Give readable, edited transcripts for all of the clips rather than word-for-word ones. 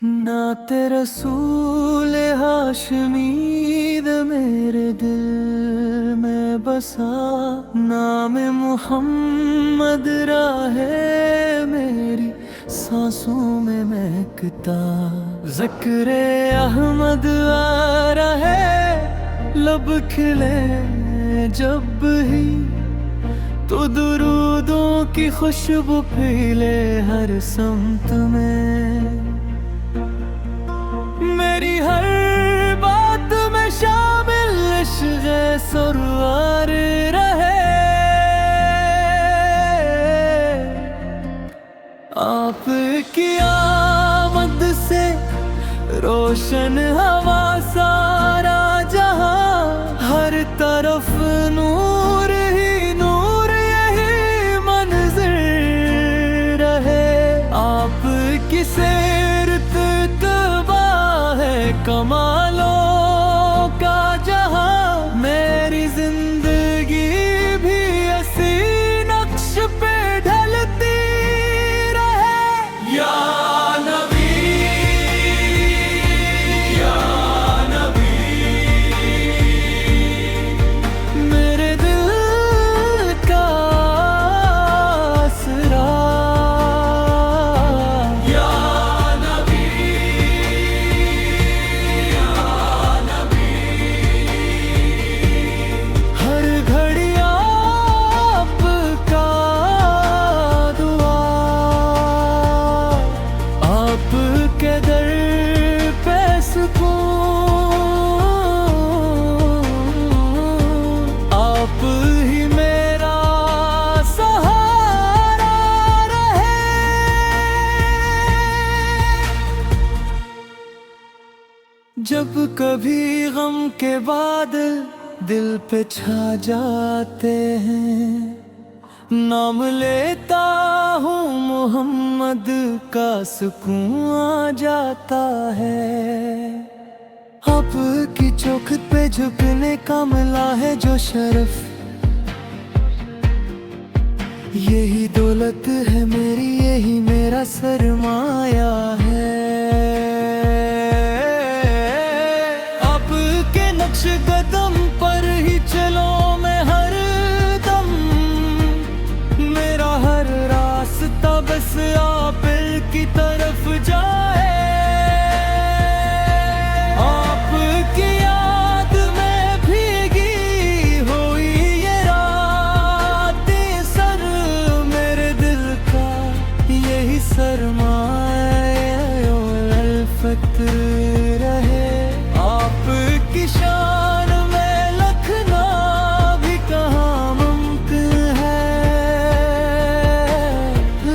नाते रसूल हाशमीद मेरे दिल में बसा। नाम मुहम्मद राहे मेरी सांसों में महकता। ज़िक्रे अहमद आ रहे लब खिले जब ही तो दुरूदों की खुशबू फैले हर समत में। मेरी हर बात में शामिल इश्क़े सरवार रहे। आपकी आमद से रोशन हवा सारा जहां, हर तरफ नूर ही नूर यही मंज़िल रहे। आपकी सीरत कमालों का जहां, मेरी जिंदगी भी ऐसी नक्श पे ढलती रहे। या नबी या नबी, मेरे दिल का आसरा। जब कभी गम के बादल दिल पे छा जाते हैं, नाम लेता हूँ मोहम्मद का सुकून आ जाता है। आपकी चौखट पे झुकने का मिला है जो शर्फ, यही दौलत है मेरी, यही मेरा सरमाया है। नक्श कदम पर ही चलो मैं हर दम, मेरा हर रास्ता बस आप की तरफ जाए। आपकी याद में भीगी हुई ये रातें, सर मेरे दिल का यही सरमाया अल्फत्र रहे। आपकी शान में लखना भी कहाँ मुमकिन है,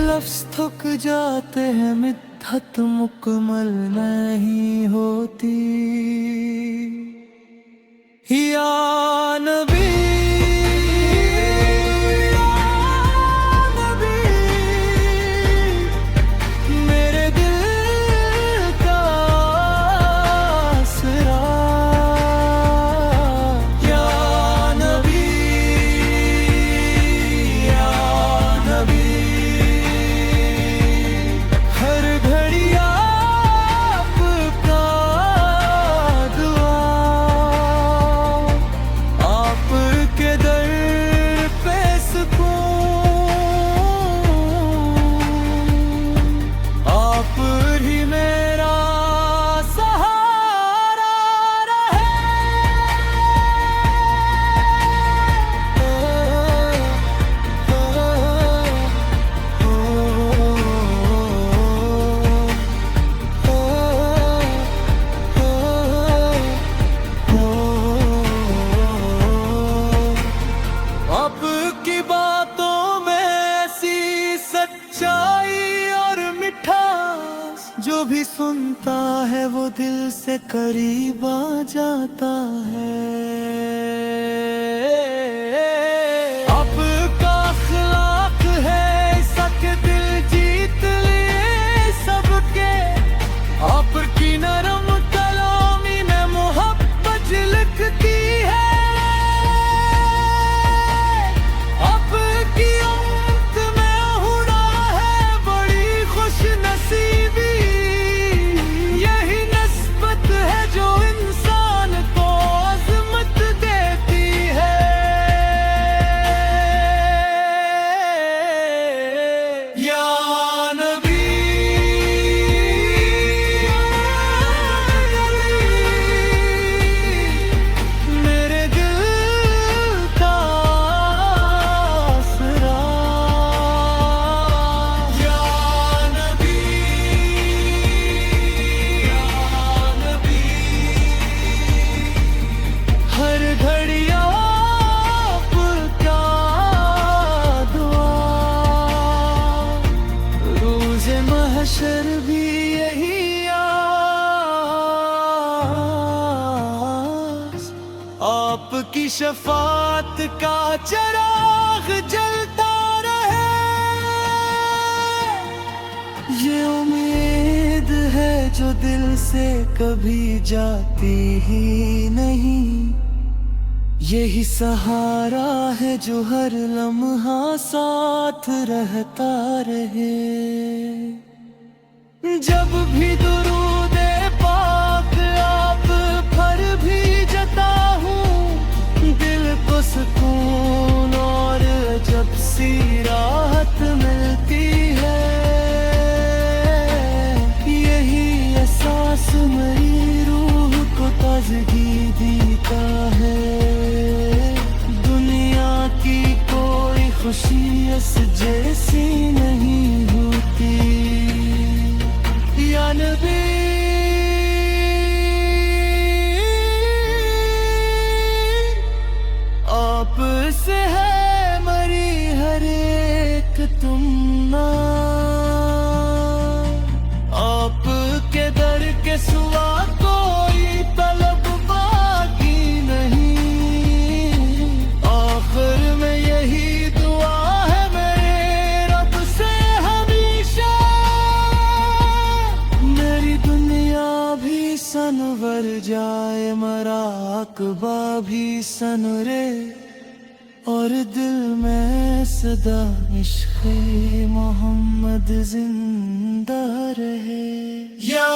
लफ्ज़ थक जाते हैं मिद्दत मुकम्मल नहीं होती। या नबी जो भी सुनता है वो दिल से करीब आ जाता है। आपका अखलाक है सबके दिल जीत लिए सबके, आपकी नरम कलामी में मोहब्बत लिखती है। आपकी उम्मत में हुआ है बड़ी खुश नसीबी, आपकी शफात का चिराग जलता रहे, ये उम्मीद है जो दिल से कभी जाती ही नहीं। यही सहारा है जो हर लम्हा साथ रहता रहे। जब भी दुरूदे पाक आप पर भी जता हूँ, दिल को सुकून और जब सी राहत मिलती है। यही एहसास मेरी रूह को ताजगी देता है। दुनिया की कोई खुशी इस जैसी नहीं होती। या नबी आप से है मरी हर एक तुमना, आपके दर के सिवा कोई तलब बाकी नहीं। आखिर में यही दुआ है मेरे रब से हमेशा, मेरी दुनिया भी सनवर जाए, मरा अक़बा भी सनरे, और दिल में सदा इश्क़-ए-मोहम्मद जिंदा रहे। या